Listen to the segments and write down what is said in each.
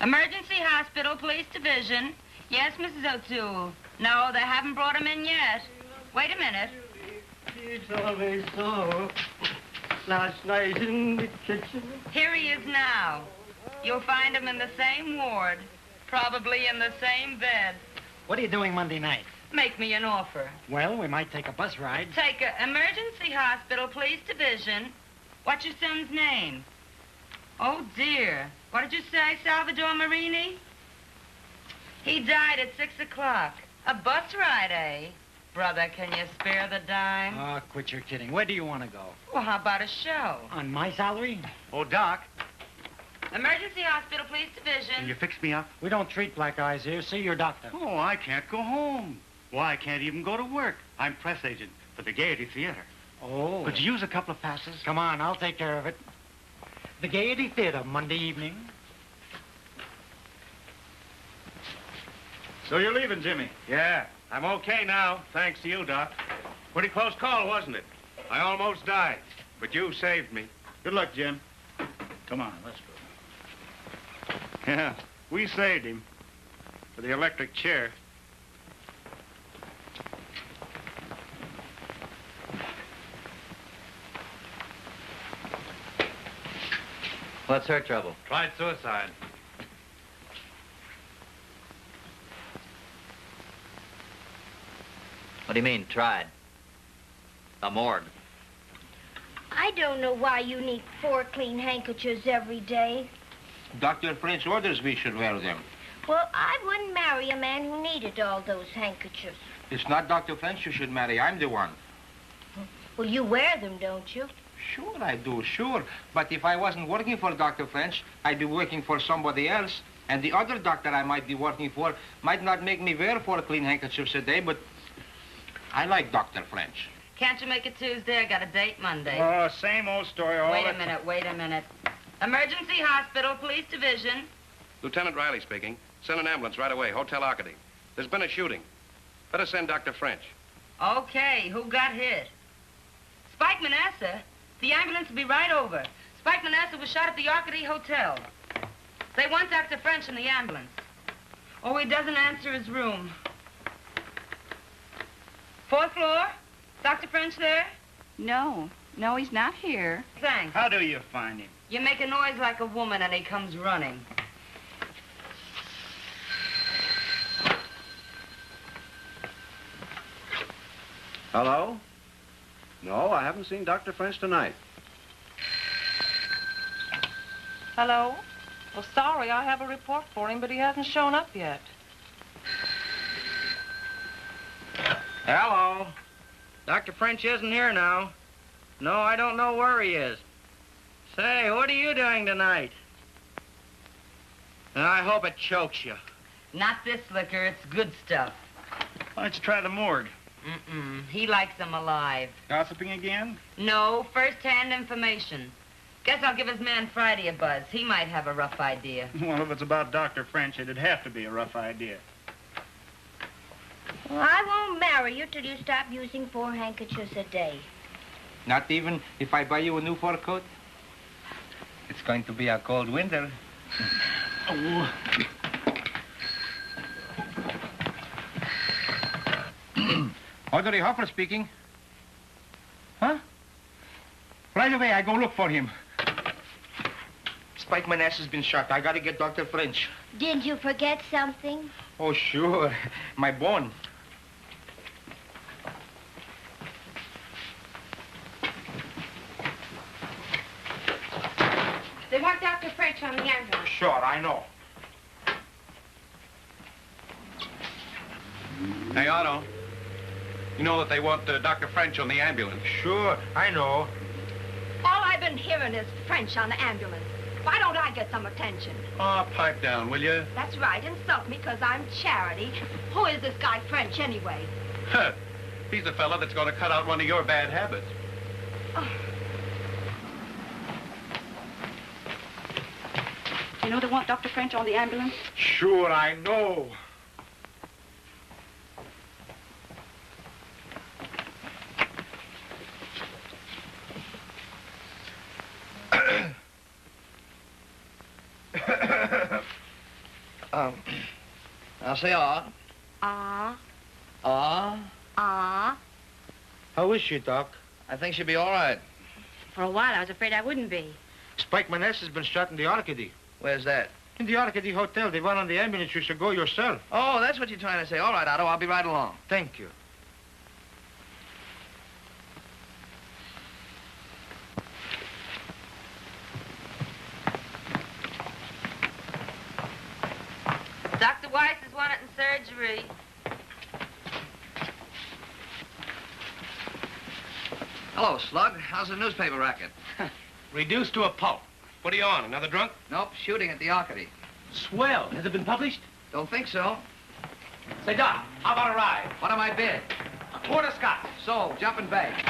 Emergency hospital, police division. Yes, Mrs. O'Toole. No, they haven't brought him in yet. Wait a minute. It's always so. Last night in the kitchen. Here he is now. You'll find him in the same ward, probably in the same bed. What are you doing Monday night? Make me an offer. Well, we might take a bus ride. Take a emergency hospital, police division. What's your son's name? Oh, dear. What did you say, Salvador Marini? He died at 6 o'clock. A bus ride, eh? Brother, can you spare the dime? Oh, quit your kidding. Where do you want to go? Well, how about a show? On my salary? Oh, Doc, Emergency hospital, police division. can you fix me up? We don't treat black eyes here. See your doctor. Oh, I can't go home. Why, I can't even go to work. I'm press agent for the Gaiety Theater. Oh. Could you use a couple of passes? Come on, I'll take care of it. The Gaiety Theater, Monday evening. So you're leaving, Jimmy? Yeah, I'm okay now, thanks to you, Doc. Pretty close call, wasn't it? I almost died, but you saved me. Good luck, Jim. Come on, let's go. Yeah, we saved him for the electric chair. What's her trouble? Tried suicide. What do you mean, tried? The morgue. I don't know why you need 4 clean handkerchiefs every day. Dr. French orders we should wear them. Well, I wouldn't marry a man who needed all those handkerchiefs. It's not Dr. French you should marry. I'm the one. Well, you wear them, don't you? Sure I do, sure. But if I wasn't working for Dr. French, I'd be working for somebody else. And the other doctor I might be working for might not make me wear 4 clean handkerchiefs a day, but I like Dr. French. Can't you make it Tuesday? I got a date Monday. Oh, same old story all Wait a minute, wait a minute. Emergency hospital, police division. Lieutenant Riley speaking. Send an ambulance right away, Hotel Arcady. There's been a shooting. Better send Dr. French. Okay, who got hit? Spike Manasseh? The ambulance will be right over. Spike Manasseh was shot at the Arcady Hotel. They want Dr. French in the ambulance. Oh, he doesn't answer his room. 4th floor? Dr. French there? No, he's not here. Thanks. How do you find him? You make a noise like a woman and he comes running. Hello? No, I haven't seen Dr. French tonight. Hello? Well, sorry, I have a report for him, but he hasn't shown up yet. Hello. Dr. French isn't here now. No, I don't know where he is. Say, what are you doing tonight? I hope it chokes you. Not this liquor, it's good stuff. Why don't you try the morgue? He likes them alive. Gossiping again? No, first-hand information. Guess I'll give his man Friday a buzz. He might have a rough idea. Well, if it's about Dr. French, it'd have to be a rough idea. Well, I won't marry you till you stop using 4 handkerchiefs a day. Not even if I buy you a new fur coat? It's going to be a cold winter. Oh. Orderly Hopper speaking. Huh? Right away, I go look for him. Spike Manasseh's been shot. I gotta get Dr. French. Didn't you forget something? Oh, sure. My bone. They want Dr. French on the ambulance. Sure, I know. Hey, Otto. You know that they want Dr. French on the ambulance. Sure, I know. All I've been hearing is French on the ambulance. Why don't I get some attention? Oh, pipe down, will you? That's right, insult me because I'm Charity. Who is this guy French anyway? Huh. He's the fella that's going to cut out one of your bad habits. Oh. You know they want Dr. French on the ambulance? Sure, I know. I'll say ah. Ah. Ah. Ah. How is she, Doc? I think she'll be all right. For a while, I was afraid I wouldn't be. Spike Manasseh's been shot in the Arcady. Where's that? In the Arcady Hotel. They went on the ambulance. You should go yourself. Oh, that's what you're trying to say. All right, Otto, I'll be right along. Thank you. Dr. Weiss is wanted in surgery. Hello, Slug. How's the newspaper racket? Reduced to a pulp. What are you on, another drunk? Nope, shooting at the Arcady. Swell. Has it been published? Don't think so. Say, Doc, how about a ride? What am I bid? A quarter scotch. So, jumping back.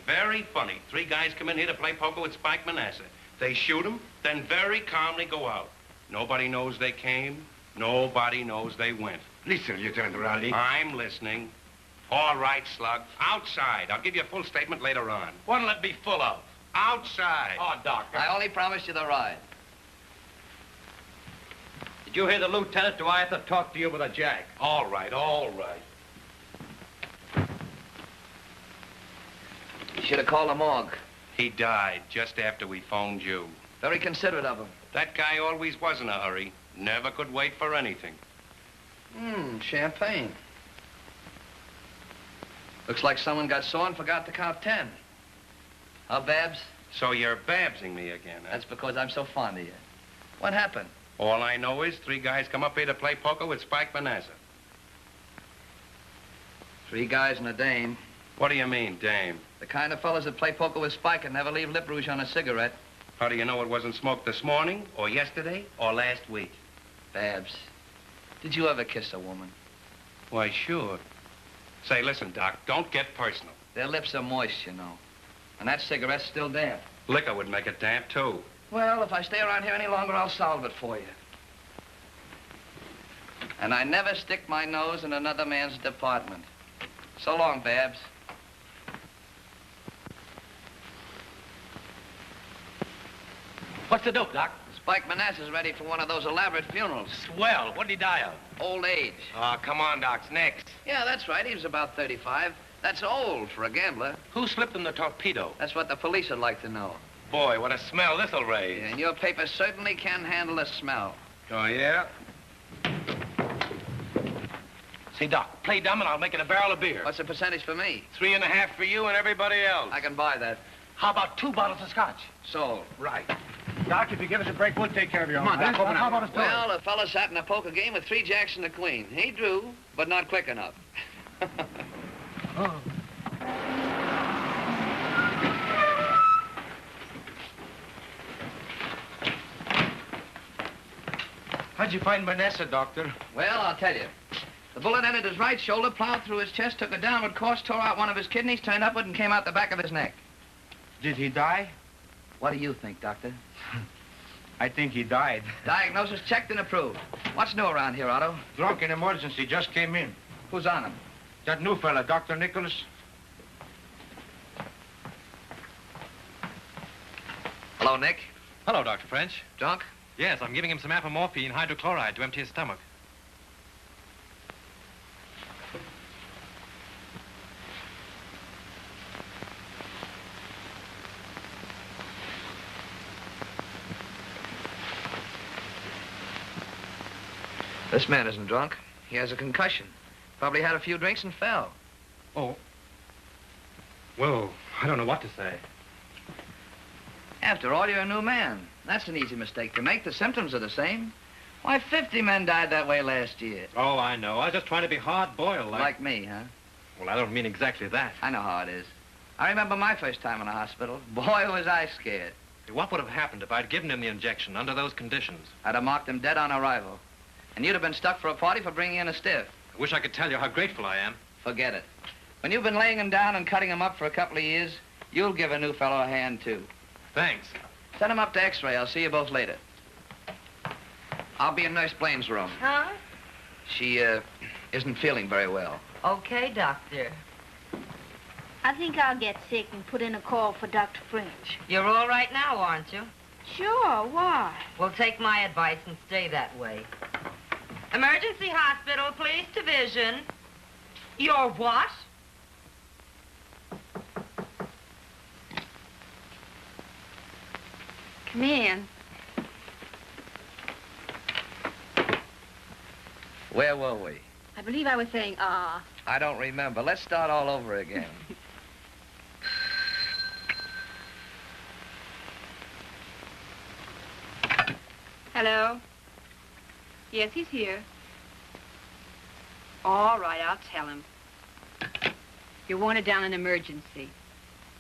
Very funny. Three guys come in here to play poker with Spike Manasseh. They shoot him, then very calmly go out. Nobody knows they came. Nobody knows they went. Listen, Lieutenant Raleigh. I'm listening. All right, Slug. Outside. I'll give you a full statement later on. What'll it be full of? Outside. Oh, Doctor. I only promised you the ride. Did you hear the lieutenant? Do I have to talk to you with a jack? All right, all right. You should have called the morgue. He died just after we phoned you. Very considerate of him. That guy always was in a hurry. Never could wait for anything. Champagne. Looks like someone got sore and forgot to count 10. Huh, Babs? So you're babsing me again, huh? That's because I'm so fond of you. What happened? All I know is three guys come up here to play poker with Spike Manasseh. Three guys and a dame. What do you mean, dame? The kind of fellas that play poker with Spike and never leave lip rouge on a cigarette. How do you know it wasn't smoked this morning, or yesterday, or last week? Babs, did you ever kiss a woman? Why, sure. Say, listen, Doc, don't get personal. Their lips are moist, you know. And that cigarette's still damp. Liquor would make it damp, too. Well, if I stay around here any longer, I'll solve it for you. And I never stick my nose in another man's department. So long, Babs. What's the dope, Doc? Spike Manasseh's ready for one of those elaborate funerals. Swell. What did he die of? Old age. Oh, come on, Doc's next. Yeah, that's right. He was about 35. That's old for a gambler. Who slipped him the torpedo? That's what the police would like to know. Boy, what a smell this'll raise. And your paper certainly can handle a smell. Oh, yeah? Say, Doc, play dumb and I'll make it a barrel of beer. What's the percentage for me? 3.5 for you and everybody else. I can buy that. How about 2 bottles of scotch? Sold. Right. Doc, if you give us a break, we'll take care of you. Come on, Doc, open up. How about a story? Well, a fella sat in a poker game with 3 jacks and a queen. He drew, but not quick enough. Oh. How'd you find Manasseh, Doctor? Well, I'll tell you. The bullet entered his right shoulder, plowed through his chest, took a downward course, tore out one of his kidneys, turned upward, and came out the back of his neck. Did he die? What do you think, Doctor? I think he died. Diagnosis checked and approved. What's new around here, Otto? Drunk in emergency, just came in. Who's on him? That new fella, Dr. Nicholas. Hello, Nick. Hello, Dr. French. Drunk? Yes, I'm giving him some apomorphine hydrochloride to empty his stomach. This man isn't drunk. He has a concussion. Probably had a few drinks and fell. Oh. Well, I don't know what to say. After all, you're a new man. That's an easy mistake to make. The symptoms are the same. Why, 50 men died that way last year. Oh, I know. I was just trying to be hard-boiled. Like me, huh? Well, I don't mean exactly that. I know how it is. I remember my first time in a hospital. Boy, was I scared. What would have happened if I'd given him the injection under those conditions? I'd have marked him dead on arrival. And you'd have been stuck for a party for bringing in a stiff. I wish I could tell you how grateful I am. Forget it. When you've been laying him down and cutting him up for a couple of years, you'll give a new fellow a hand, too. Thanks. Send him up to X-ray. I'll see you both later. I'll be in Nurse Blaine's room. Huh? She, isn't feeling very well. Okay, doctor. I think I'll get sick and put in a call for Dr. French. You're all right now, aren't you? Sure, why? Well, take my advice and stay that way. Emergency hospital, police division. You're what? Come in. Where were we? I believe I was saying, I don't remember. Let's start all over again. Hello? Yes, he's here. All right, I'll tell him. You're wanted down in emergency.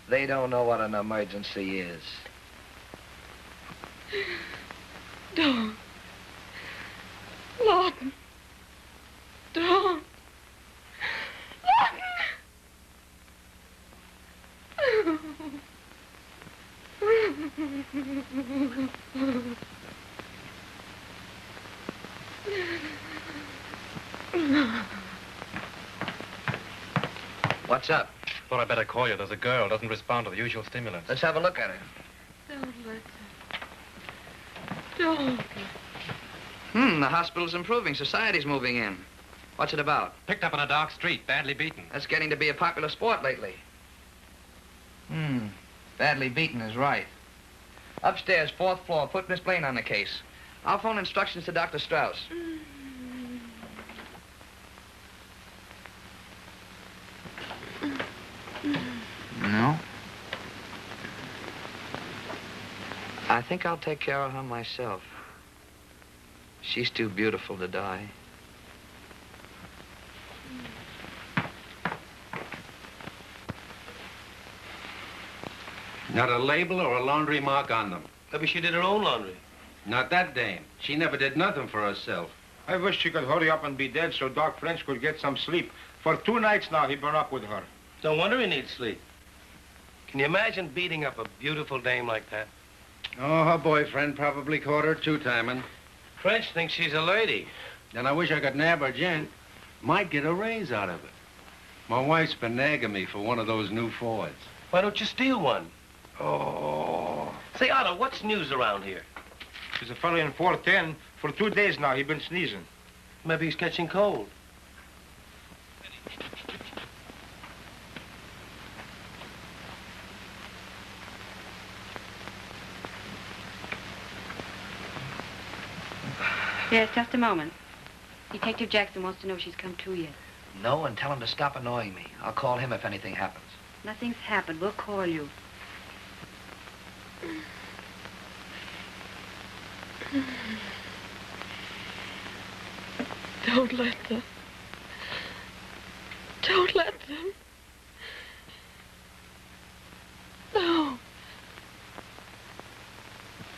They don't know what an emergency is. Don't. Lawton. Don't. What's up? Thought I'd better call you. There's a girl, doesn't respond to the usual stimulants. Let's have a look at her. Don't let her. Don't. The hospital's improving. Society's moving in. What's it about? Picked up on a dark street, badly beaten. That's getting to be a popular sport lately. Badly beaten is right. Upstairs, 4th floor. Put Miss Blaine on the case. I'll phone instructions to Dr. Strauss. No? I think I'll take care of her myself. She's too beautiful to die. Not a label or a laundry mark on them. Maybe she did her own laundry. Not that dame. She never did nothing for herself. I wish she could hurry up and be dead so Doc French could get some sleep. For 2 nights now, he's been up with her. No wonder he needs sleep. Can you imagine beating up a beautiful dame like that? Oh, her boyfriend probably caught her two-timing. French thinks she's a lady. And I wish I could nab her gent. Might get a raise out of it. My wife's been nagging me for one of those new Fords. Why don't you steal one? Oh. Say, Otto, what's news around here? There's a fellow in 410. For 2 days now, he's been sneezing. Maybe he's catching cold. Yes, just a moment. Detective Jackson wants to know if she's come to yet. No, and tell him to stop annoying me. I'll call him if anything happens. Nothing's happened. We'll call you. Don't let them. Don't let them. No.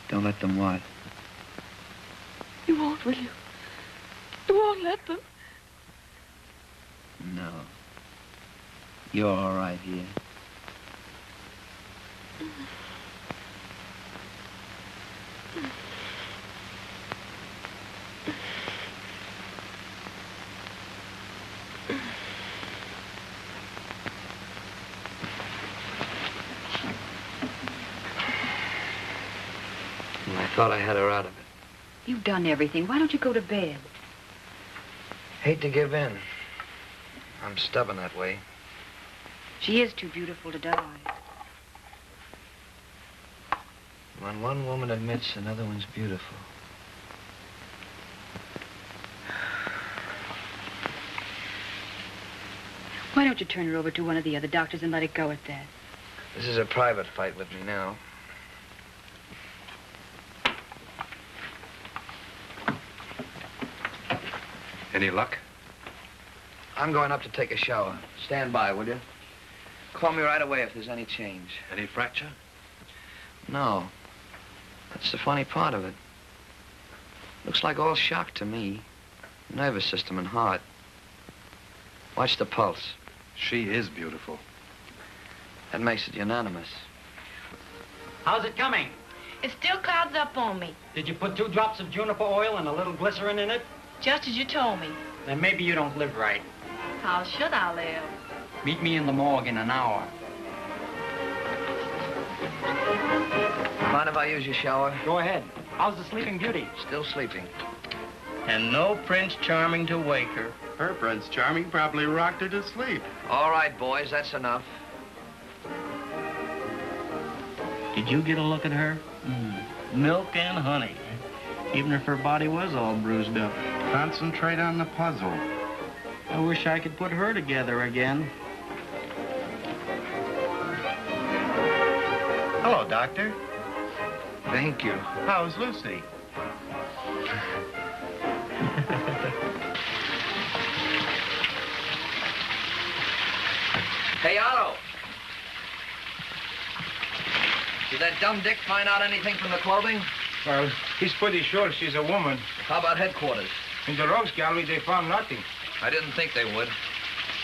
Don't let them what? You won't, will you? You won't let them. No. You're all right here. I thought I had her out of it. You've done everything. Why don't you go to bed? Hate to give in. I'm stubborn that way. She is too beautiful to die. When one woman admits another one's beautiful. don't you turn her over to one of the other doctors and let it go at that? This is a private fight with me now. Any luck? I'm going up to take a shower. Stand by, will you? Call me right away if there's any change. Any fracture? No. That's the funny part of it. Looks like all shock to me. Nervous system and heart. Watch the pulse. She is beautiful. That makes it unanimous. How's it coming? It still clouds up on me. Did you put 2 drops of juniper oil and a little glycerin in it? Just as you told me. Then maybe you don't live right. How should I live? Meet me in the morgue in an hour. Mind if I use your shower? Go ahead. How's the Sleeping Beauty? Still sleeping. And no Prince Charming to wake her. Her Prince Charming probably rocked her to sleep. All right, boys, that's enough. Did you get a look at her? Milk and honey. Even if her body was all bruised up. Concentrate on the puzzle. I wish I could put her together again. Hello, Doctor. Thank you. How's Lucy? Hey, Otto. Did that dumb dick find out anything from the clothing? Well, he's pretty sure she's a woman. How about headquarters? In the rogues gallery, they found nothing. I didn't think they would.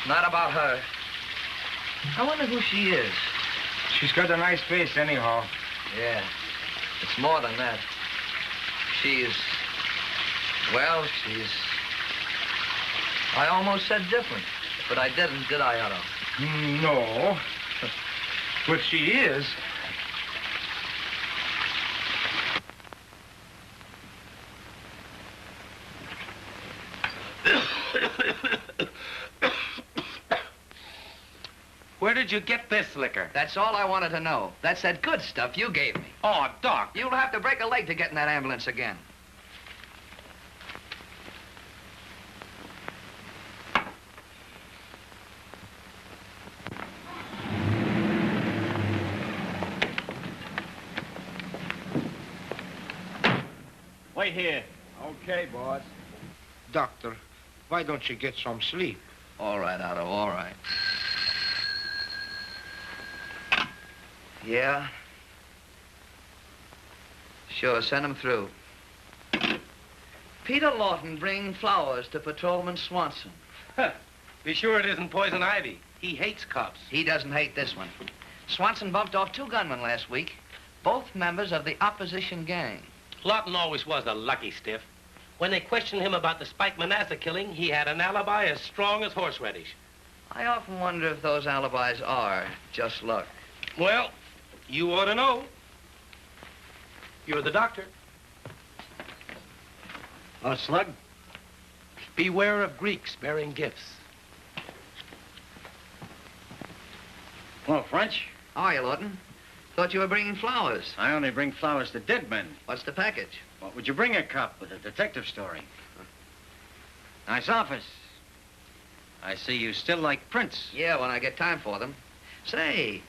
Not about her. I wonder who she is. She's got a nice face anyhow. Yeah. It's more than that. She's... Well, she's... I almost said different. But I didn't, did I, Otto? No. But she is. Where did you get this liquor? That's all I wanted to know. That's that good stuff you gave me. Oh, Doc. You'll have to break a leg to get in that ambulance again. Wait here. Okay, boss. Doctor, why don't you get some sleep? All right, Otto, all right. Yeah? Sure, send him through. Peter Lawton bringing flowers to Patrolman Swanson. Huh. Be sure it isn't poison ivy. He hates cops. He doesn't hate this one. Swanson bumped off 2 gunmen last week, both members of the opposition gang. Lawton always was a lucky stiff. When they questioned him about the Spike Manasseh killing, he had an alibi as strong as horseradish. I often wonder if those alibis are just luck. Well, you ought to know. You're the doctor. Oh, Slug? Beware of Greeks bearing gifts. Hello, French. How are you, Lawton? Thought you were bringing flowers. I only bring flowers to dead men. What's the package? What would you bring a cop with a detective story? Nice office. I see you still like prints. Yeah, when I get time for them. Say,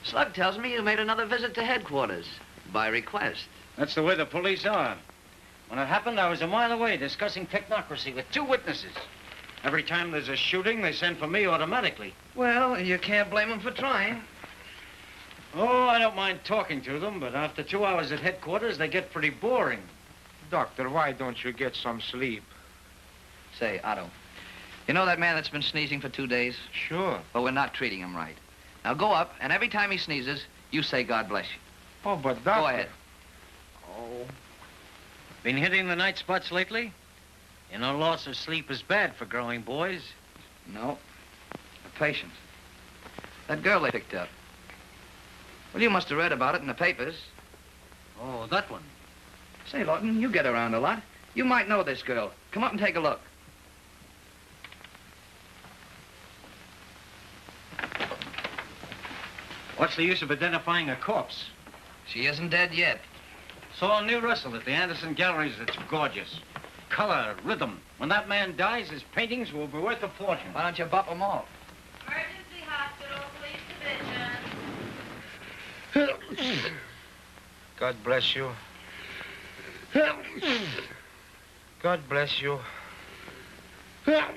Slug tells me you made another visit to headquarters. By request. That's the way the police are. When it happened, I was a mile away discussing technocracy with 2 witnesses. Every time there's a shooting, they send for me automatically. Well, you can't blame them for trying. Oh, I don't mind talking to them, but after 2 hours at headquarters, they get pretty boring. Doctor, why don't you get some sleep? Say, Otto, you know that man that's been sneezing for 2 days? Sure. Well, we're not treating him right. Now go up, and every time he sneezes, you say God bless you. Oh, but doctor... Go ahead. Oh. Been hitting the night spots lately? You know, loss of sleep is bad for growing boys. No. A patient. That girl they picked up. Well, you must have read about it in the papers. Oh, that one. Say, Lawton, you get around a lot. You might know this girl. Come up and take a look. What's the use of identifying a corpse? She isn't dead yet. Saw a new Russell at the Anderson Galleries. It's gorgeous. Color, rhythm. When that man dies, his paintings will be worth a fortune. Why don't you bop them all? Emergency God bless you. God bless you. God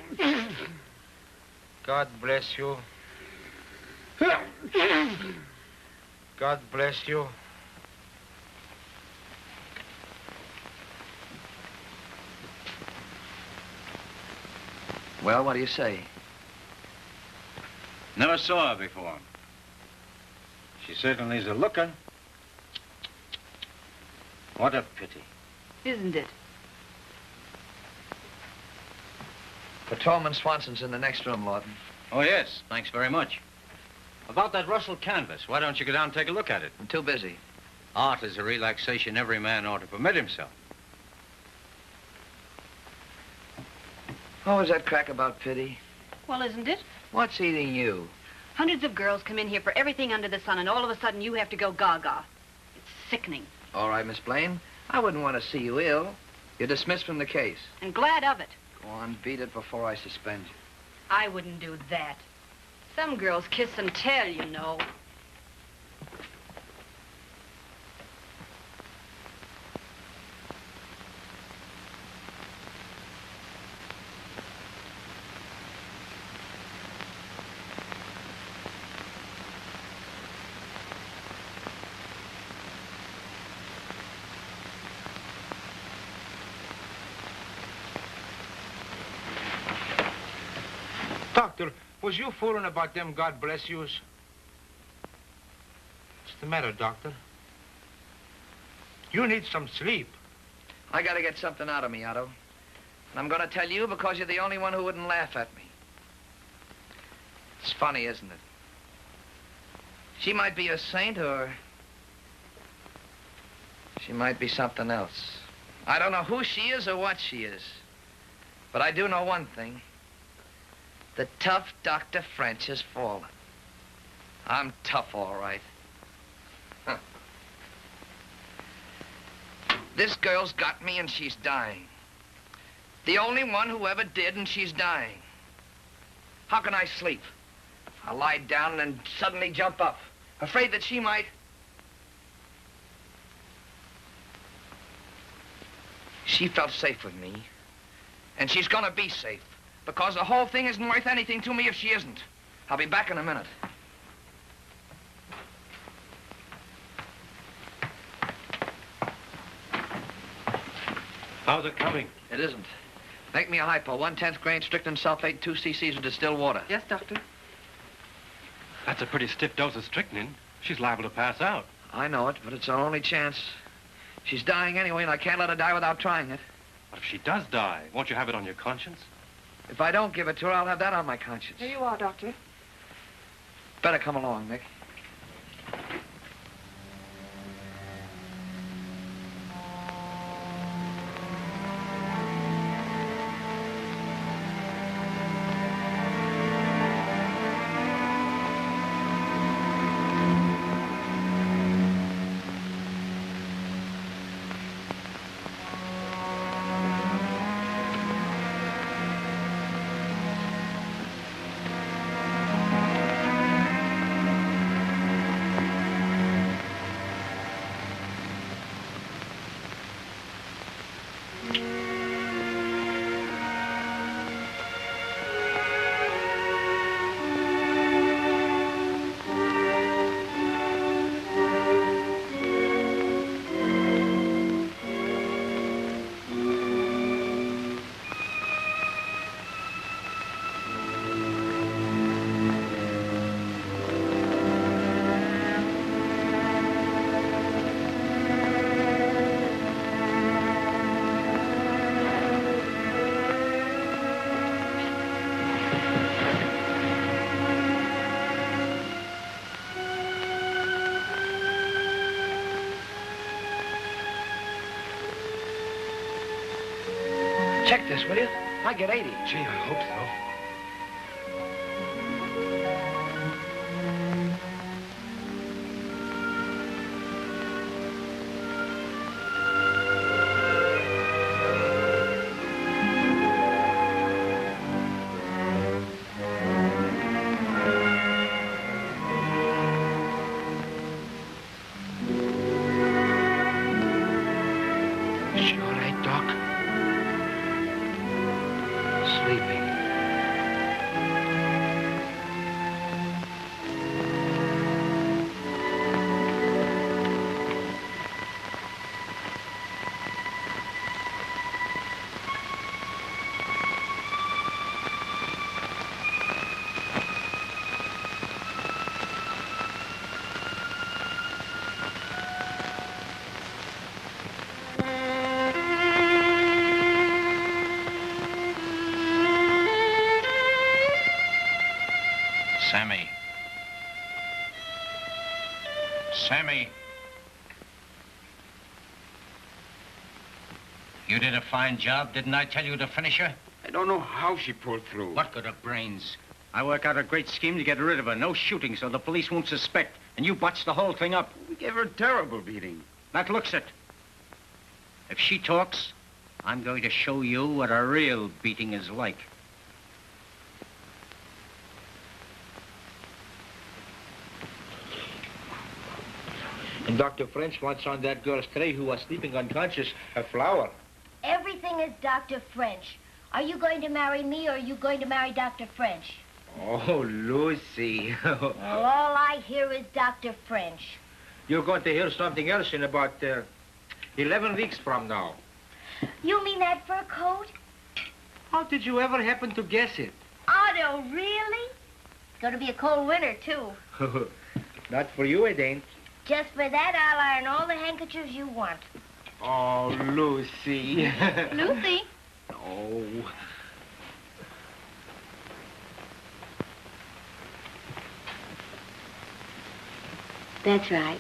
bless you. God bless you. Well, what do you say? Never saw her before. She certainly is a looker. What a pity. Isn't it? Patrolman Swanson's in the next room, Lawton. Oh, yes. Thanks very much. About that Russell canvas, why don't you go down and take a look at it? I'm too busy. Art is a relaxation every man ought to permit himself. What was that crack about pity? Well, isn't it? What's eating you? Hundreds of girls come in here for everything under the sun, and all of a sudden you have to go gaga. It's sickening. All right, Miss Blaine. I wouldn't want to see you ill. You're dismissed from the case. And glad of it. Go on, beat it before I suspend you. I wouldn't do that. Some girls kiss and tell, you know. Doctor, was you fooling about them God bless yous? What's the matter, Doctor? You need some sleep. I gotta get something out of me, Otto. And I'm gonna tell you because you're the only one who wouldn't laugh at me. It's funny, isn't it? She might be a saint or she might be something else. I don't know who she is or what she is. But I do know one thing. The tough Dr. French has fallen. I'm tough, all right. Huh. This girl's got me and she's dying. The only one who ever did, and she's dying. How can I sleep? I lie down and then suddenly jump up, afraid that she might... She felt safe with me, and she's gonna be safe. Because the whole thing isn't worth anything to me if she isn't. I'll be back in a minute. How's it coming? It isn't. Make me a hypo, 1/10 grain strychnine sulfate, 2 cc's of distilled water. Yes, Doctor. That's a pretty stiff dose of strychnine. She's liable to pass out. I know it, but it's our only chance. She's dying anyway, and I can't let her die without trying it. But if she does die, won't you have it on your conscience? If I don't give it to her, I'll have that on my conscience. Here you are, Doctor. Better come along, Nick. Check this, will you? I get 80. Gee, I hope so. Sammy. You did a fine job. Didn't I tell you to finish her? I don't know how she pulled through. What good of brains? I work out a great scheme to get rid of her. No shooting, so the police won't suspect. And you botched the whole thing up. We gave her a terrible beating. That looks it. If she talks, I'm going to show you what a real beating is like. And Dr. French wants on that girl's tray who was sleeping unconscious a flower. Everything is Dr. French. Are you going to marry me or are you going to marry Dr. French? Oh, Lucy. Well, all I hear is Dr. French. You're going to hear something else in about 11 weeks from now. You mean that fur coat? How did you ever happen to guess it? Otto, really? It's going to be a cold winter, too. Not for you, it ain't. Just for that, I'll iron all the handkerchiefs you want. Oh, Lucy. Lucy? Oh. That's right.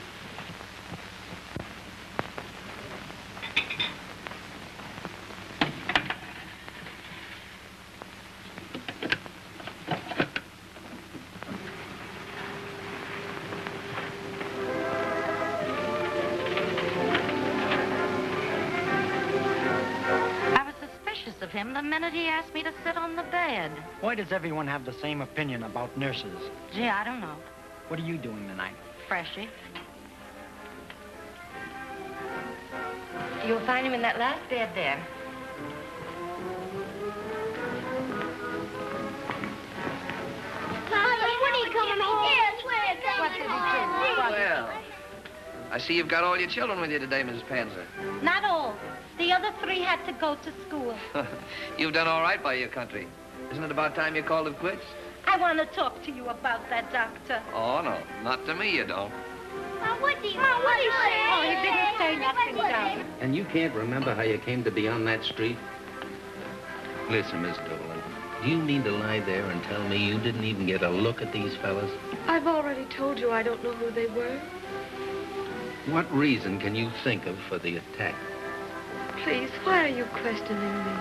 Of him the minute he asked me to sit on the bed. Why does everyone have the same opinion about nurses? Gee, I don't know. What are you doing tonight? Freshie. You'll find him in that last bed there. Mother, when are you coming home? Yes, Well, I see you've got all your children with you today, Mrs. Panzer. Not all. The other 3 had to go to school. You've done all right by your country. Isn't it about time you called it quits? I want to talk to you about that, Doctor. Oh, no. Not to me, you don't. What did he say? Oh, he didn't say nothing, darling. And you can't remember how you came to be on that street? Listen, Miss Dolan, do you mean to lie there and tell me you didn't even get a look at these fellas? I've already told you I don't know who they were. What reason can you think of for the attack? Please, why are you questioning me?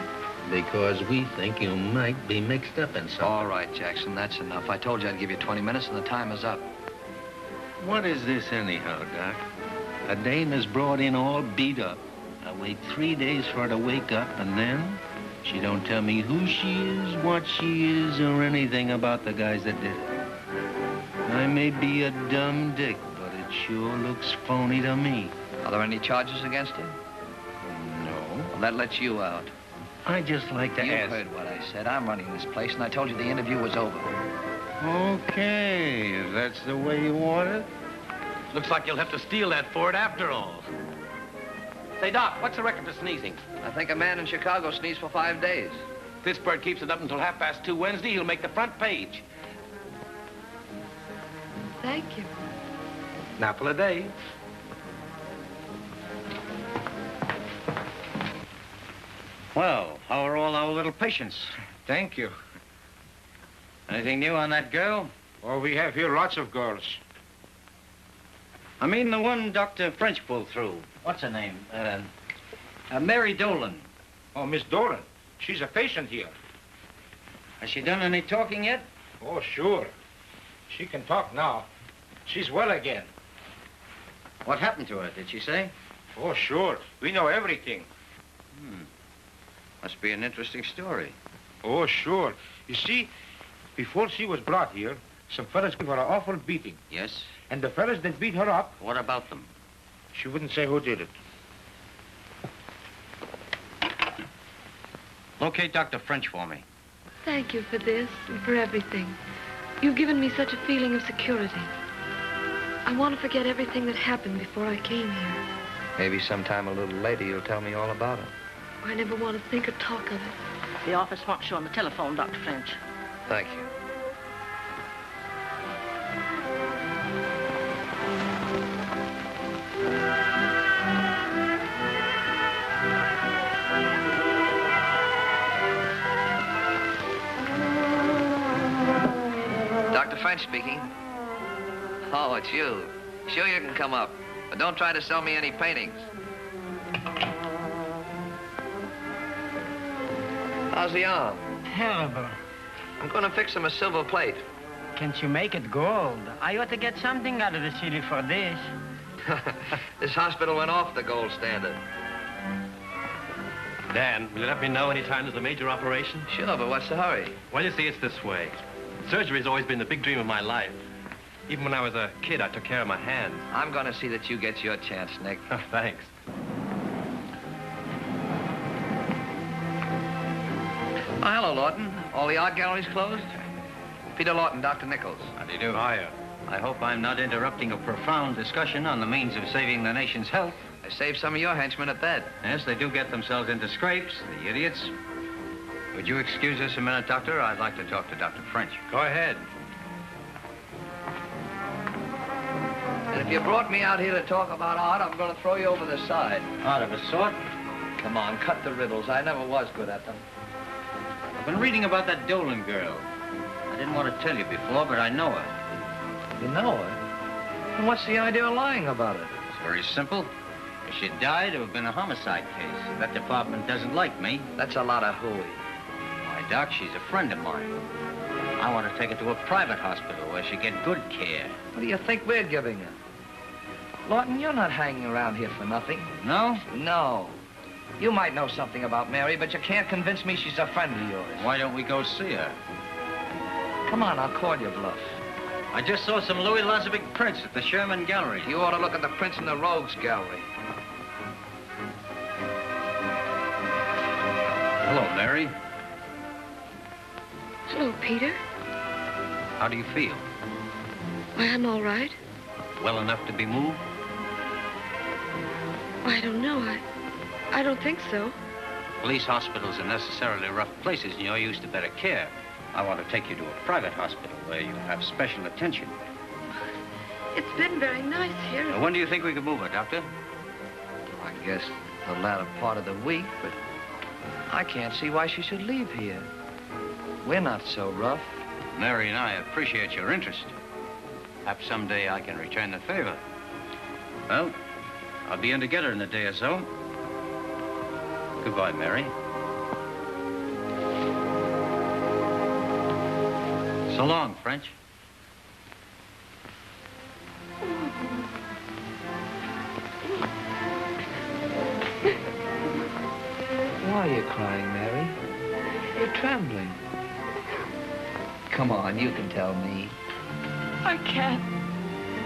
Because we think you might be mixed up in something. All right, Jackson, that's enough. I told you I'd give you 20 minutes, and the time is up. What is this anyhow, Doc? A dame is brought in all beat up. I wait 3 days for her to wake up, and then she don't tell me who she is, what she is, or anything about the guys that did it. I may be a dumb dick, but it sure looks phony to me. Are there any charges against her? No. Well, that lets you out. I just like to You ask. heard what I said. I'm running this place, and I told you the interview was over. Okay, if that's the way you want it. Looks like you'll have to steal that Ford after all. Say, Doc, what's the record for sneezing? I think a man in Chicago sneezed for 5 days. If this bird keeps it up until 2:30 Wednesday, he'll make the front page. Thank you. An apple a day. Well, how are all our little patients? Thank you. Anything new on that girl? Oh, we have here lots of girls. I mean the one Dr. French pulled through. What's her name? Mary Dolan. Oh, Miss Dolan. She's a patient here. Has she done any talking yet? Oh, sure. She can talk now. She's well again. What happened to her, did she say? Oh, sure. We know everything. Must be an interesting story. Oh, sure. You see, before she was brought here, some fellas gave her an awful beating. Yes? And the fellas that beat her up... What about them? She wouldn't say who did it. Locate Dr. French for me. Thank you for this and for everything. You've given me such a feeling of security. I want to forget everything that happened before I came here. Maybe sometime a little later you'll tell me all about it. I never want to think or talk of it. The office wants you on the telephone, Dr. French. Thank you. Dr. French speaking. Oh, it's you. Sure you can come up, but don't try to sell me any paintings. How's the arm? Terrible. I'm gonna fix him a silver plate. Can't you make it gold? I ought to get something out of the city for this. This hospital went off the gold standard. Dan, will you let me know anytime there's a major operation? Sure, but what's the hurry? Well, you see, it's this way. Surgery's always been the big dream of my life. Even when I was a kid, I took care of my hands. I'm gonna see that you get your chance, Nick. Thanks. Oh, hello, Lawton. All the art galleries closed? Peter Lawton, Dr. Nichols. How do you do? Hiya. I hope I'm not interrupting a profound discussion on the means of saving the nation's health. I saved some of your henchmen at that. Yes, they do get themselves into scrapes, the idiots. Would you excuse us a minute, Doctor? I'd like to talk to Dr. French. Go ahead. And if you brought me out here to talk about art, I'm gonna throw you over the side. Art of a sort? Come on, cut the riddles. I never was good at them. I've been reading about that Dolan girl. I didn't want to tell you before, but I know her. You know her? And what's the idea of lying about it? It's very simple. If she died, it would have been a homicide case. That department doesn't like me. That's a lot of hooey. Why, Doc, she's a friend of mine. I want to take her to a private hospital where she'd get good care. What do you think we're giving her? Lawton, you're not hanging around here for nothing. No? No. You might know something about Mary, but you can't convince me she's a friend of yours. Why don't we go see her? Come on, I'll call your bluff. I just saw some Louis Lazovic prints at the Sherman Gallery. You ought to look at the prints in the Rogues Gallery. Hello, Mary. Hello, Peter. How do you feel? Why, I'm all right. Well enough to be moved? I don't know. I don't think so. Police hospitals are necessarily rough places, and you're used to better care. I want to take you to a private hospital where you'll have special attention. It's been very nice here. Now, when do you think we could move her, Doctor? I guess the latter part of the week, but I can't see why she should leave here. We're not so rough. Mary and I appreciate your interest. Perhaps someday I can return the favor. Well, I'll be in to get her in a day or so. Goodbye, Mary. So long, French. Why are you crying, Mary? You're trembling. Come on, you can tell me. I can't.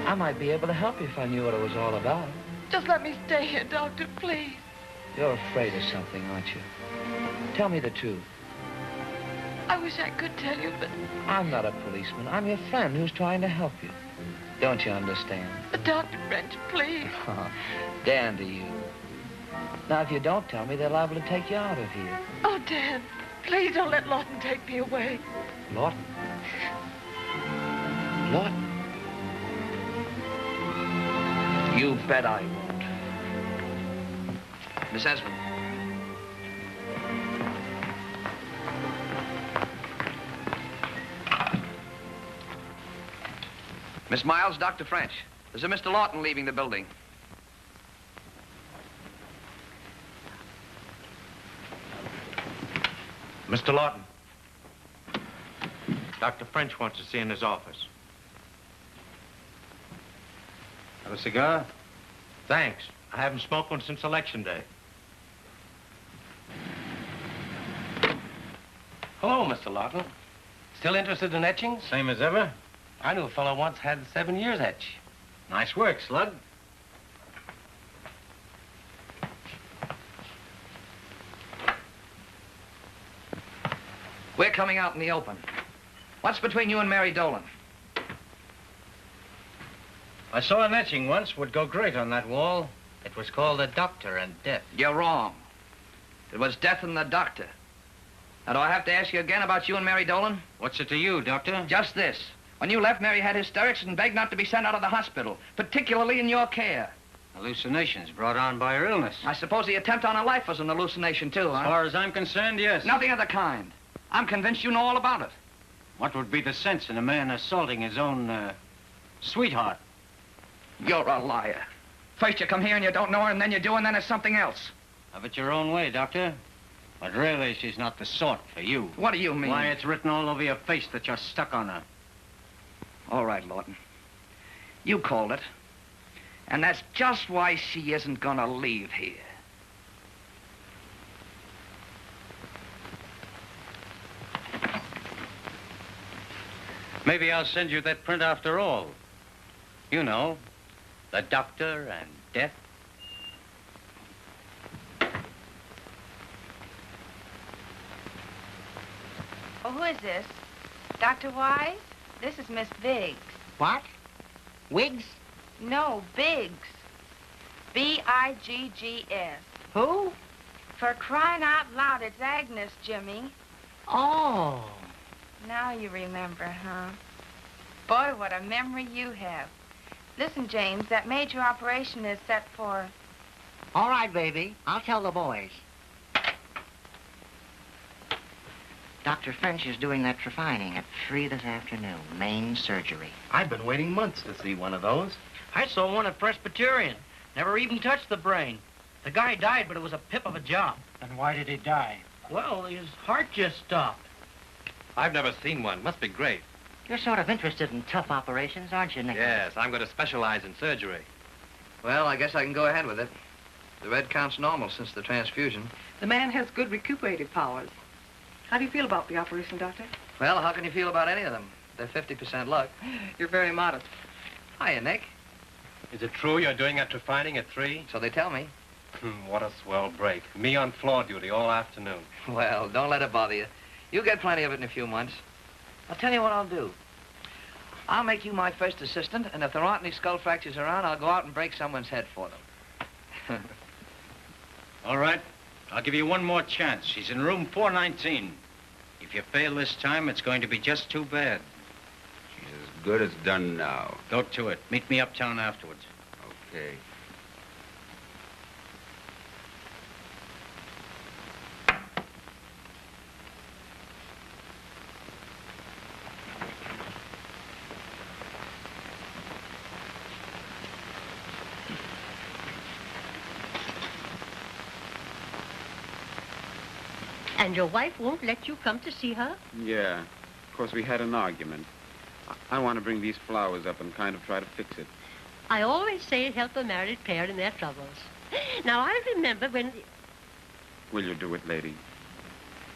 I might be able to help you if I knew what it was all about. Just let me stay here, Doctor, please. You're afraid of something, aren't you? Tell me the truth. I wish I could tell you, but... I'm not a policeman. I'm your friend who's trying to help you. Don't you understand? But Dr. French, please. Dan to you. Now, if you don't tell me, they're liable to take you out of here. Oh, Dan, please don't let Lawton take me away. Lawton? Lawton? You bet I won't. Miss Esmond. Miss Miles, Dr. French. There's a Mr. Lawton leaving the building. Mr. Lawton. Dr. French wants to see you in his office. Have a cigar? Thanks. I haven't smoked one since Election Day. Hello, Mr. Lawton. Still interested in etchings? Same as ever. I knew a fellow once had 7 years etch. Nice work, Slug. We're coming out in the open. What's between you and Mary Dolan? I saw an etching once. Would go great on that wall. It was called The Doctor and Death. You're wrong. It was Death and the Doctor. Now, do I have to ask you again about you and Mary Dolan? What's it to you, Doctor? Just this. When you left, Mary had hysterics and begged not to be sent out of the hospital, particularly in your care. Hallucinations brought on by her illness. I suppose the attempt on her life was an hallucination, too, huh? As far as I'm concerned, yes. Nothing of the kind. I'm convinced you know all about it. What would be the sense in a man assaulting his own, sweetheart? You're a liar. First you come here and you don't know her, and then you do, and then it's something else. Have it your own way, Doctor. But really, she's not the sort for you. What do you mean? Why, it's written all over your face that you're stuck on her. All right, Lawton. You called it. And that's just why she isn't gonna leave here. Maybe I'll send you that print after all. You know, the doctor and death. Oh, who is this? Dr. Wise? This is Miss Biggs. What? Wiggs? No, Biggs. B-I-G-G-S. Who? For crying out loud, it's Agnes, Jimmy. Oh. Now you remember, huh? Boy, what a memory you have. Listen, James, that major operation is set for... All right, baby. I'll tell the boys. Dr. French is doing that refining at 3 this afternoon. Main surgery. I've been waiting months to see one of those. I saw one at Presbyterian. Never even touched the brain. The guy died, but it was a pip of a job. And why did he die? Well, his heart just stopped. I've never seen one. Must be great. You're sort of interested in tough operations, aren't you, Nicholas? Yes, I'm going to specialize in surgery. Well, I guess I can go ahead with it. The red count's normal since the transfusion. The man has good recuperative powers. How do you feel about the operation, Doctor? Well, how can you feel about any of them? They're 50% luck. You're very modest. Hiya, Nick. Is it true you're doing that refining at 3? So they tell me. What a swell break. Me on floor duty all afternoon. Well, don't let it bother you. You'll get plenty of it in a few months. I'll tell you what I'll do. I'll make you my first assistant, and if there aren't any skull fractures around, I'll go out and break someone's head for them. All right. I'll give you one more chance. She's in room 419. If you fail this time, it's going to be just too bad. She's as good as done now. Go to it. Meet me uptown afterwards. Okay. And your wife won't let you come to see her? Yeah. Of course, we had an argument. I want to bring these flowers up and kind of try to fix it. I always say it helps a married pair in their troubles. Now, I remember when... Will you do it, lady?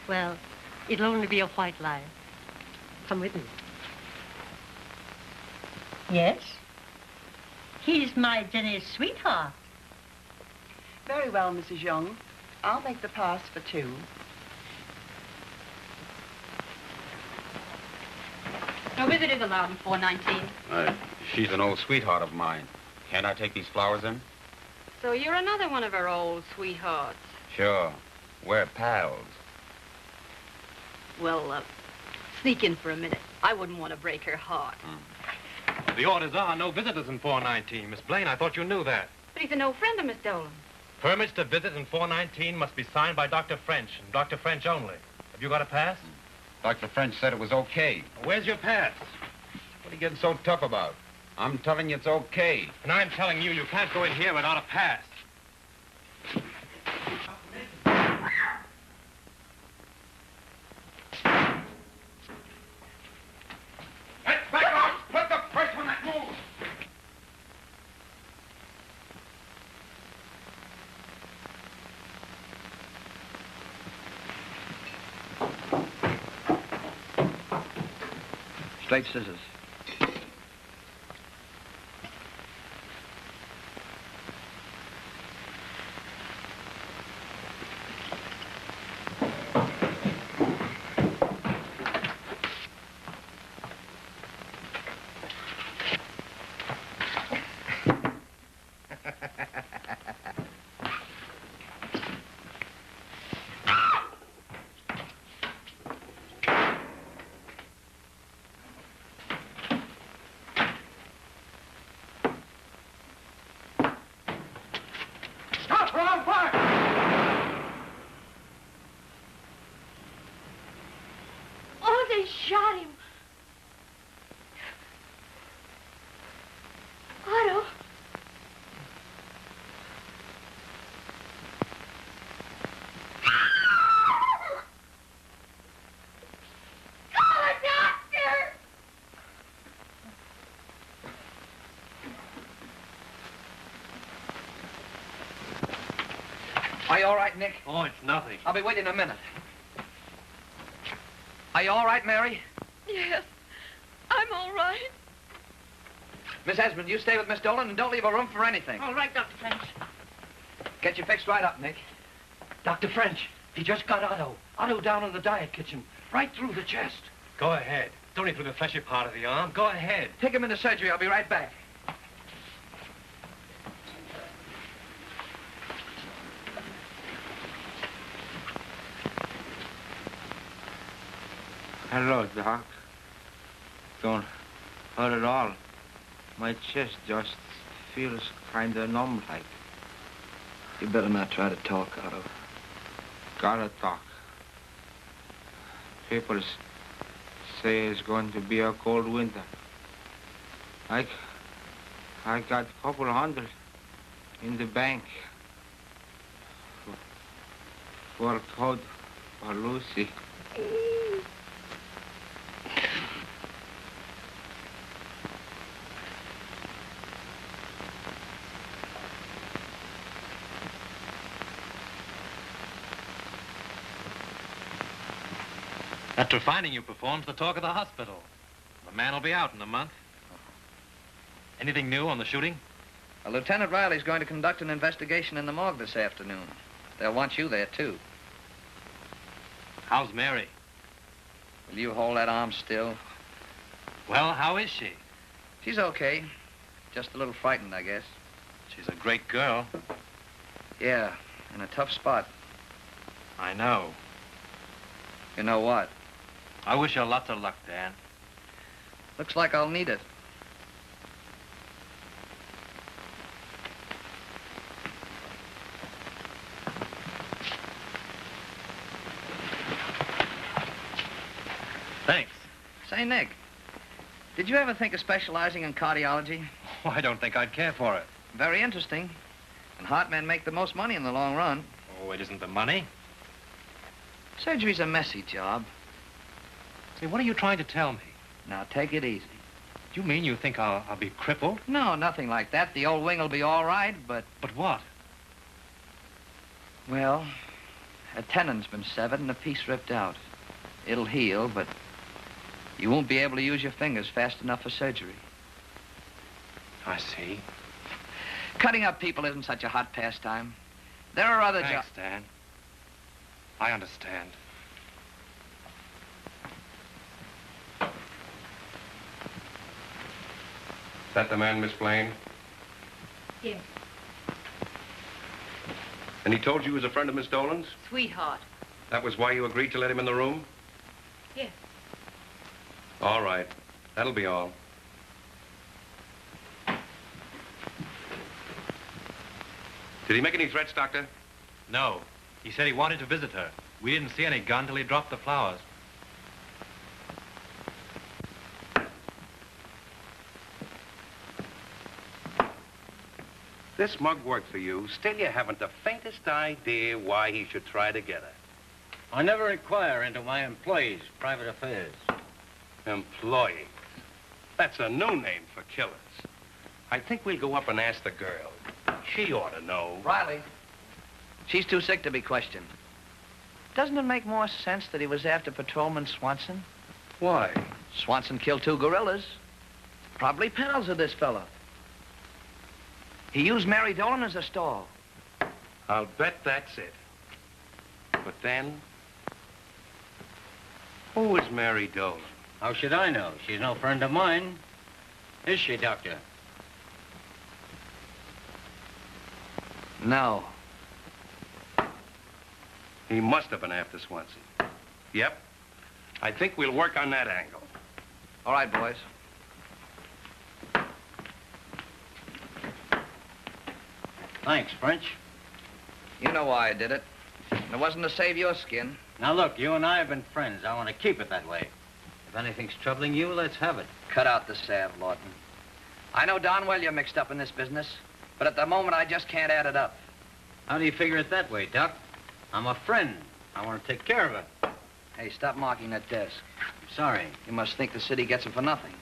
Well, it'll only be a white lie. Come with me. Yes? He's my Jenny's sweetheart. Very well, Mrs. Young. I'll make the pass for 2. No visitors allowed in 419. She's an old sweetheart of mine. Can't I take these flowers in? So you're another one of her old sweethearts. Sure. We're pals. Well, sneak in for a minute. I wouldn't want to break her heart. The orders are no visitors in 419. Miss Blaine, I thought you knew that. But he's an old friend of Miss Dolan. Permits to visit in 419 must be signed by Dr. French, and Dr. French only. Have you got a pass? Dr. French said it was okay. Where's your pass? What are you getting so tough about? I'm telling you it's okay. And I'm telling you, you can't go in here without a pass. Back off! Put the first one that moves! Straight scissors. Stop or I'll fire! Oh, they shot him. Otto. Are you all right, Nick? Oh, it's nothing. I'll be with you in a minute. Are you all right, Mary? Yes, I'm all right. Miss Esmond, you stay with Miss Dolan and don't leave a room for anything. All right, Dr. French. Get you fixed right up, Nick. Dr. French, he just got Otto. Otto down in the diet kitchen, right through the chest. Go ahead. It's only through the fleshy part of the arm. Go ahead. Take him into surgery. I'll be right back. Hello, Doc. Don't hurt at all. My chest just feels kind of numb like. You better not try to talk, Otto. Gotta talk. People say it's going to be a cold winter. I got a couple hundred in the bank for a coat for Lucy. That refining you performed's the talk of the hospital. The man will be out in a month. Anything new on the shooting? Lieutenant Riley's going to conduct an investigation in the morgue this afternoon. They'll want you there, too. How's Mary? Will you hold that arm still? Well, how is she? She's okay. Just a little frightened, I guess. She's a great girl. Yeah, in a tough spot. I know. You know what? I wish her lots of luck, Dan. Looks like I'll need it. Thanks. Say, Nick, did you ever think of specializing in cardiology? Oh, I don't think I'd care for it. Very interesting. And heart men make the most money in the long run. Oh, it isn't the money. Surgery's a messy job. Say, what are you trying to tell me? Now, take it easy. Do you mean you think I'll be crippled? No, nothing like that. The old wing will be all right, but... But what? Well, a tendon's been severed and a piece ripped out. It'll heal, but you won't be able to use your fingers fast enough for surgery. I see. Cutting up people isn't such a hot pastime. There are other jobs. Thanks, Dan. I understand. Is that the man, Miss Blaine? Yes. And he told you he was a friend of Miss Dolan's? Sweetheart. That was why you agreed to let him in the room? Yes. All right. That'll be all. Did he make any threats, Doctor? No. He said he wanted to visit her. We didn't see any gun till he dropped the flowers. This mug worked for you. Still, you haven't the faintest idea why he should try to get her. I never inquire into my employees' private affairs. Employees. That's a new name for killers. I think we'll go up and ask the girl. She ought to know. Riley, she's too sick to be questioned. Doesn't it make more sense that he was after Patrolman Swanson? Why? Swanson killed 2 gorillas. Probably pals of this fella. He used Mary Dolan as a stall. I'll bet that's it. But then, who is Mary Dolan? How should I know? She's no friend of mine. Is she, Doctor? No. He must have been after Swanson. Yep. I think we'll work on that angle. All right, boys. Thanks, French. You know why I did it. It wasn't to save your skin. Now, look, you and I have been friends. I want to keep it that way. If anything's troubling you, let's have it. Cut out the salve, Lawton. I know darn well you're mixed up in this business, but at the moment, I just can't add it up. How do you figure it that way, Doc? I'm a friend. I want to take care of her. Hey, stop marking that desk. I'm sorry. You must think the city gets it for nothing.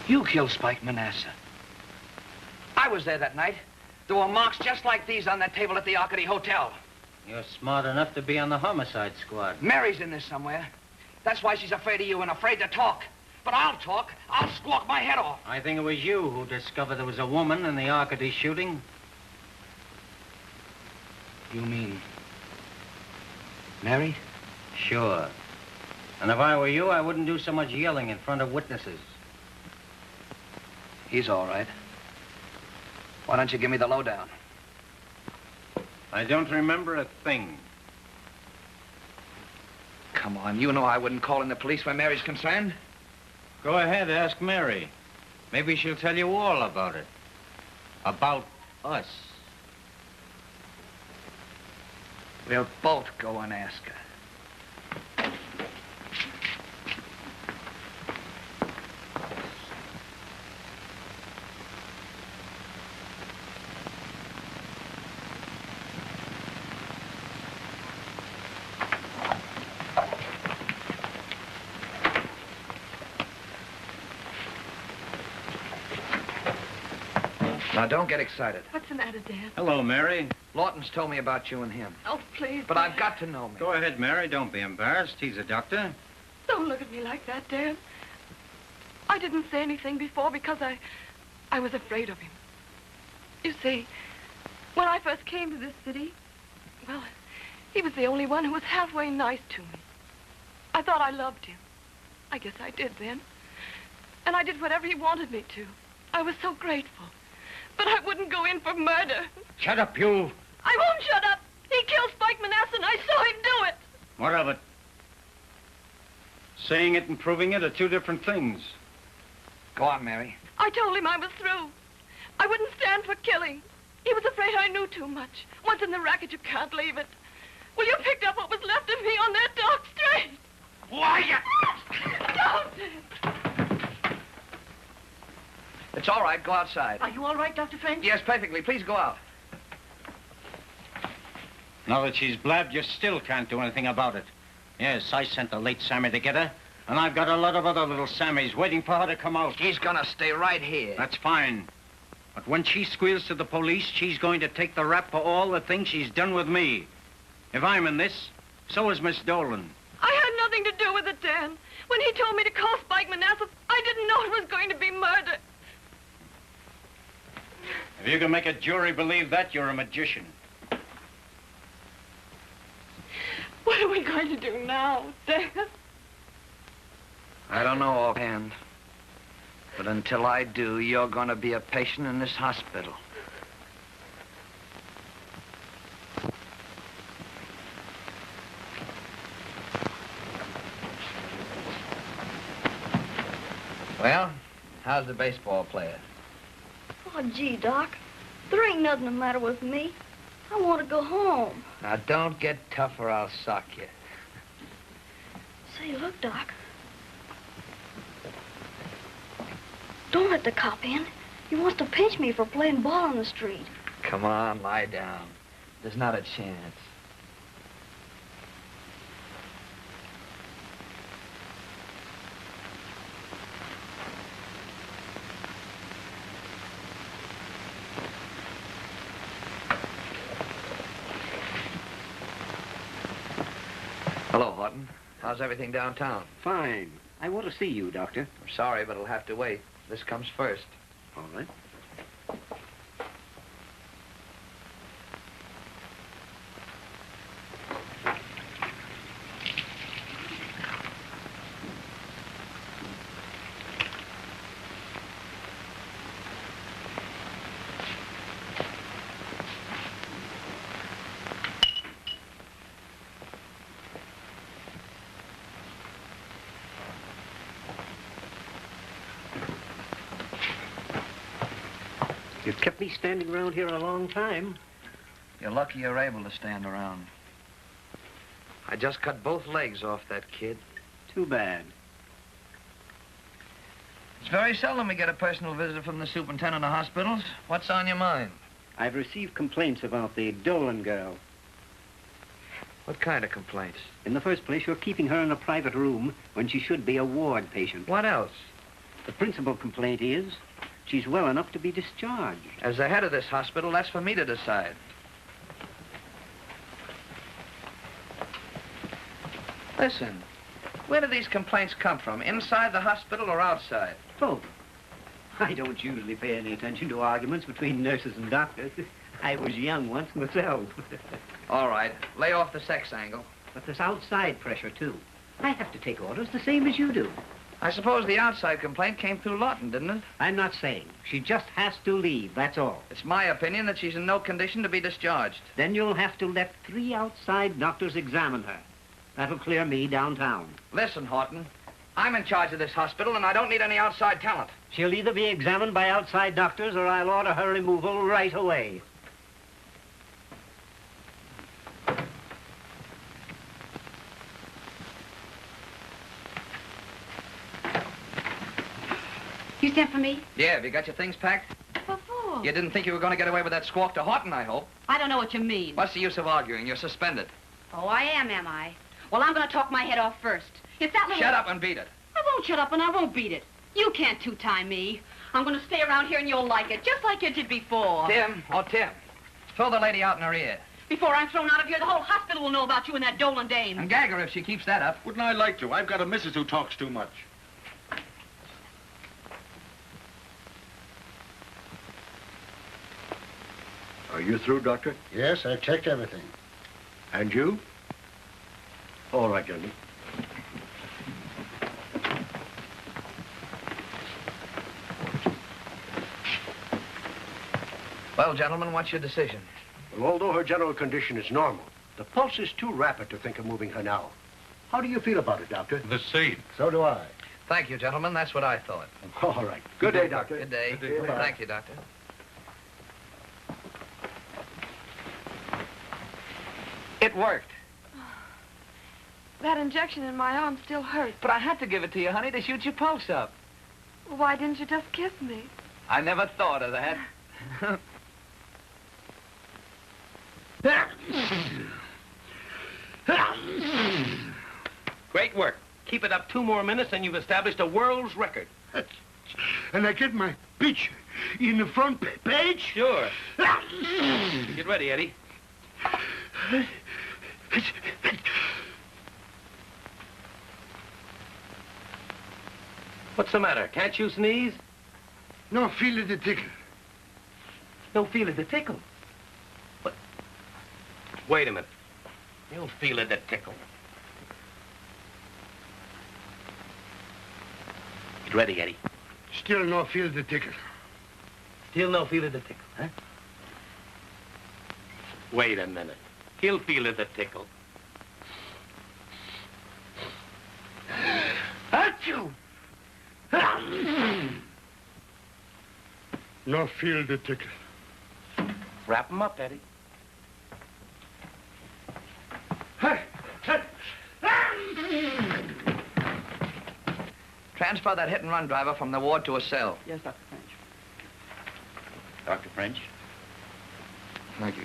You killed Spike Manasseh. I was there that night. There were marks just like these on that table at the Arcady Hotel. You're smart enough to be on the homicide squad. Mary's in this somewhere. That's why she's afraid of you and afraid to talk. But I'll talk. I'll squawk my head off. I think it was you who discovered there was a woman in the Arcady shooting. You mean Mary? Sure. And if I were you, I wouldn't do so much yelling in front of witnesses. He's all right. Why don't you give me the lowdown? I don't remember a thing. Come on, you know I wouldn't call in the police where Mary's concerned. Go ahead, ask Mary. Maybe she'll tell you all about it. About us. We'll both go and ask her. Now, don't get excited. What's the matter, Dad? Hello, Mary. Lawton's told me about you and him. Oh, please, But Dad. I've got to know me. Go ahead, Mary. Don't be embarrassed. He's a doctor. Don't look at me like that, Dad. I didn't say anything before because I was afraid of him. You see, when I first came to this city, well, he was the only one who was halfway nice to me. I thought I loved him. I guess I did then. And I did whatever he wanted me to. I was so grateful. But I wouldn't go in for murder. Shut up, you. I won't shut up. He killed Spike Manasseh, and I saw him do it. What of it? Saying it and proving it are two different things. Go on, Mary. I told him I was through. I wouldn't stand for killing. He was afraid I knew too much. Once in the racket, you can't leave it. Well, you picked up what was left of me on that dark street. Why, you... Don't! It's all right. Go outside. Are you all right, Dr. French? Yes, perfectly. Please go out. Now that she's blabbed, you still can't do anything about it. Yes, I sent the late Sammy to get her, and I've got a lot of other little Sammys waiting for her to come out. She's gonna stay right here. That's fine. But when she squeals to the police, she's going to take the rap for all the things she's done with me. If I'm in this, so is Miss Dolan. I had nothing to do with it, Dan. When he told me to call Spike Manasseh, I didn't know it was going to be murder. If you can make a jury believe that, you're a magician. What are we going to do now, Dan? I don't know offhand. But until I do, you're gonna be a patient in this hospital. Well, how's the baseball player? Oh, gee, Doc. There ain't nothing the matter with me. I want to go home. Now, don't get tough or I'll sock you. Say, look, Doc. Don't let the cop in. He wants to pinch me for playing ball on the street. Come on, lie down. There's not a chance. Hello, Horton. How's everything downtown? Fine. I want to see you, Doctor. I'm sorry, but it'll have to wait. This comes first. All right. You've kept me standing around here a long time. You're lucky you're able to stand around. I just cut both legs off that kid. Too bad. It's very seldom we get a personal visitor from the superintendent of hospitals. What's on your mind? I've received complaints about the Dolan girl. What kind of complaints? In the first place, you're keeping her in a private room when she should be a ward patient. What else? The principal complaint is she's well enough to be discharged. As the head of this hospital, that's for me to decide. Listen, where do these complaints come from? Inside the hospital or outside? Both. I don't usually pay any attention to arguments between nurses and doctors. I was young once myself. All right, lay off the sex angle. But there's outside pressure, too. I have to take orders the same as you do. I suppose the outside complaint came through Lawton, didn't it? I'm not saying. She just has to leave, that's all. It's my opinion that she's in no condition to be discharged. Then you'll have to let 3 outside doctors examine her. That'll clear me downtown. Listen, Horton, I'm in charge of this hospital, and I don't need any outside talent. She'll either be examined by outside doctors or I'll order her removal right away. You sent for me? Yeah, have you got your things packed? What for? You didn't think you were going to get away with that squawk to Horton, I hope. I don't know what you mean. What's the use of arguing? You're suspended. Oh, I am I? Well, I'm going to talk my head off first. If that little... Shut up and beat it. I won't shut up and I won't beat it. You can't two-time me. I'm going to stay around here and you'll like it, just like you did before. Tim, throw the lady out in her ear. Before I'm thrown out of here, the whole hospital will know about you and that Dolan dame. And gag her if she keeps that up. Wouldn't I like to? I've got a missus who talks too much. Are you through, Doctor? Yes, I checked everything. And you? All right, gentlemen. Well, gentlemen, what's your decision? Well, although her general condition is normal, the pulse is too rapid to think of moving her now. How do you feel about it, Doctor? The same. So do I. Thank you, gentlemen. That's what I thought. All right. Good day, Doctor. Good day. Good day. Thank you, Doctor. It worked. That injection in my arm still hurts. But I had to give it to you, honey, to shoot your pulse up. Why didn't you just kiss me? I never thought of that. Great work. Keep it up 2 more minutes and you've established a world's record. And I get my picture in the front page? Sure. Get ready, Eddie. What's the matter? Can't you sneeze? No, feel the tickle. No feel of the tickle. But wait a minute. You'll feel of the tickle. Get ready, Eddie. Still no feel the tickle. Still no feel of the tickle, huh? Wait a minute. He'll feel of the tickle. Achoo! No feel the tickle. Wrap him up, Eddie. Transfer that hit-and-run driver from the ward to a cell. Yes, Dr. French. Dr. French? Thank you.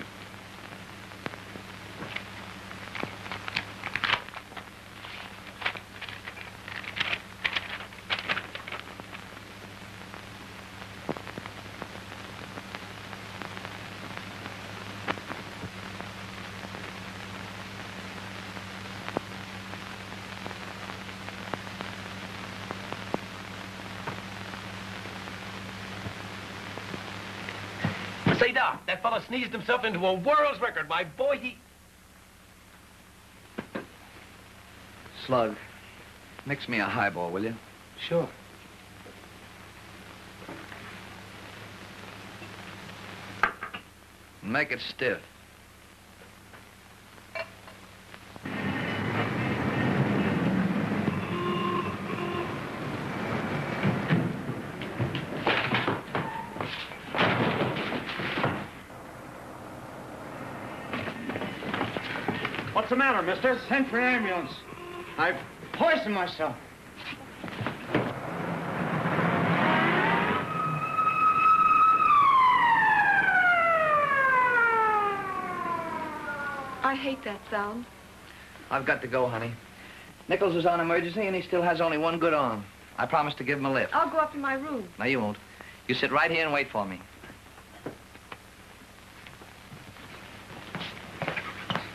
Say, Doc, that fella sneezed himself into a world's record. My boy, he... Slug, mix me a highball, will you? Sure. Make it stiff. What's the matter, mister? Send for an ambulance. I've poisoned myself. I hate that sound. I've got to go, honey. Nichols is on emergency, and he still has only one good arm. I promised to give him a lift. I'll go up to my room. No, you won't. You sit right here and wait for me.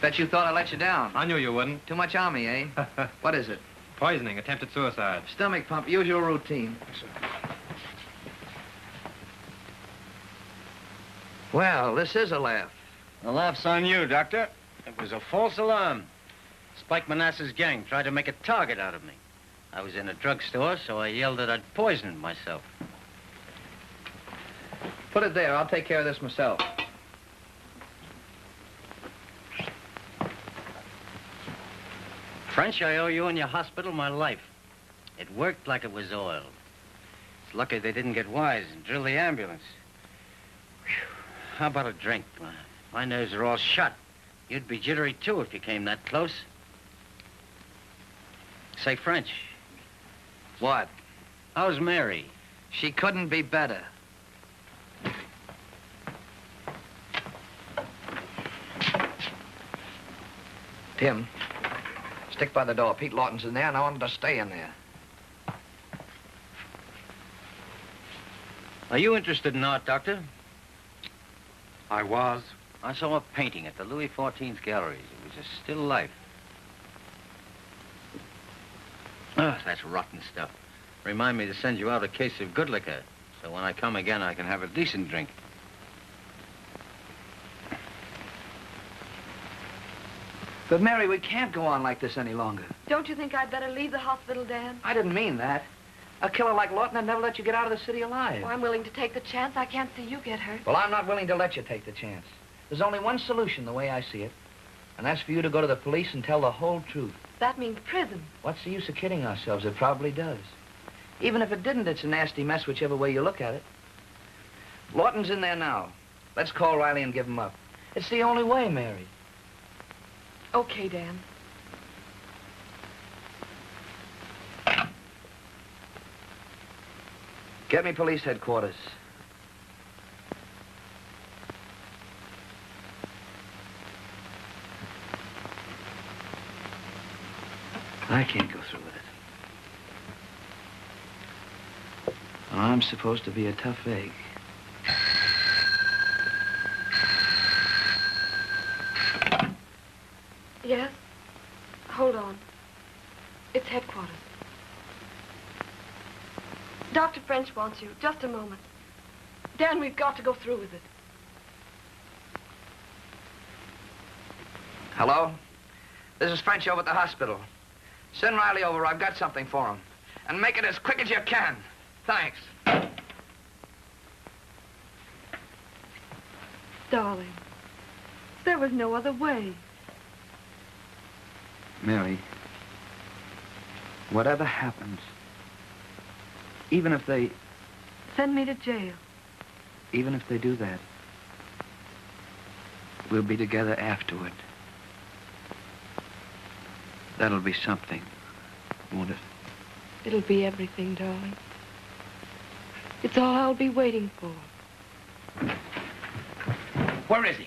Bet you thought I let you down. I knew you wouldn't. Too much on me, eh? What is it? Poisoning, attempted suicide. Stomach pump, usual routine. Well, this is a laugh. The laugh's on you, Doctor. It was a false alarm. Spike Manasseh's gang tried to make a target out of me. I was in a drugstore, so I yelled that I'd poisoned myself. Put it there. I'll take care of this myself. French, I owe you and your hospital my life. It worked like it was oiled. It's lucky they didn't get wise and drill the ambulance. Whew. How about a drink? My nerves are all shot. You'd be jittery, too, if you came that close. Say, French. What? How's Mary? She couldn't be better. Tim, stick by the door. Pete Lawton's in there, and I want him to stay in there. Are you interested in art, Doctor? I was. I saw a painting at the Louis XIV's galleries. It was a still life. Oh, that's rotten stuff. Remind me to send you out a case of good liquor, so when I come again, I can have a decent drink. But, Mary, we can't go on like this any longer. Don't you think I'd better leave the hospital, Dan? I didn't mean that. A killer like Lawton would never let you get out of the city alive. Oh, I'm willing to take the chance. I can't see you get hurt. Well, I'm not willing to let you take the chance. There's only one solution, the way I see it, and that's for you to go to the police and tell the whole truth. That means prison. What's the use of kidding ourselves? It probably does. Even if it didn't, it's a nasty mess, whichever way you look at it. Lawton's in there now. Let's call Riley and give him up. It's the only way, Mary. Okay, Dan. Get me police headquarters. I can't go through with it. I'm supposed to be a tough egg. Yes? Hold on. It's headquarters. Dr. French wants you. Just a moment. Dan, we've got to go through with it. Hello? This is French over at the hospital. Send Riley over. I've got something for him. And make it as quick as you can. Thanks. Darling, there was no other way. Mary, whatever happens, even if they... Send me to jail. Even if they do that, we'll be together afterward. That'll be something, won't it? It'll be everything, darling. It's all I'll be waiting for. Where is he?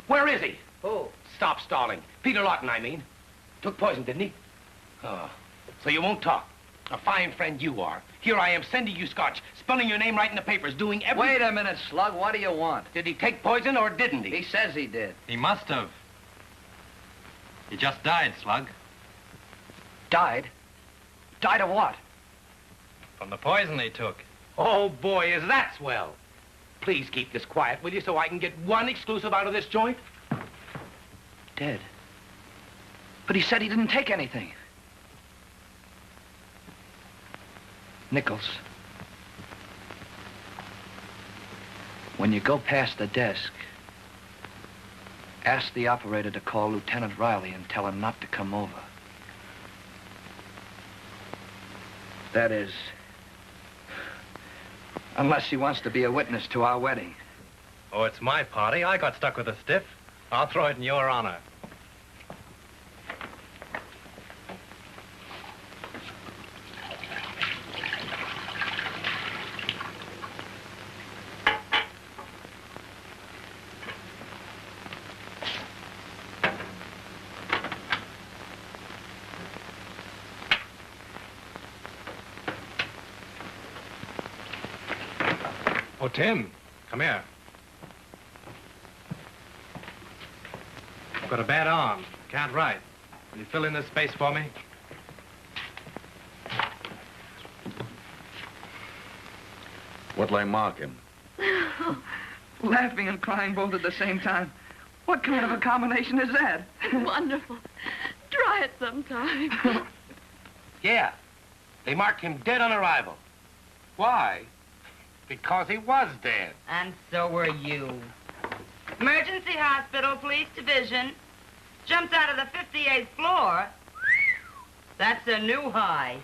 Where is he? Who? Stop stalling. Peter Lawton, I mean. Took poison, didn't he? Oh, so you won't talk. A fine friend you are. Here I am sending you scotch, spelling your name right in the papers, doing everything. Wait a minute, Slug. What do you want? Did he take poison or didn't he? He says he did. He must have. He just died, Slug. Died? Died of what? From the poison he took. Oh, boy, is that swell. Please keep this quiet, will you, so I can get one exclusive out of this joint? Dead. But he said he didn't take anything. Nichols. When you go past the desk, ask the operator to call Lieutenant Riley and tell him not to come over. That is, unless he wants to be a witness to our wedding. Oh, it's my party. I got stuck with a stiff. I'll throw it in your honor. Oh, Tim, come here. I've got a bad arm. Can't write. Will you fill in this space for me? What'll I mark him? Laughing and crying both at the same time. What kind of a combination is that? Wonderful. Try it sometime. Yeah. They marked him dead on arrival. Why? Because he was dead. And so were you. Emergency hospital, police division. Jumped out of the 58th floor. That's a new high.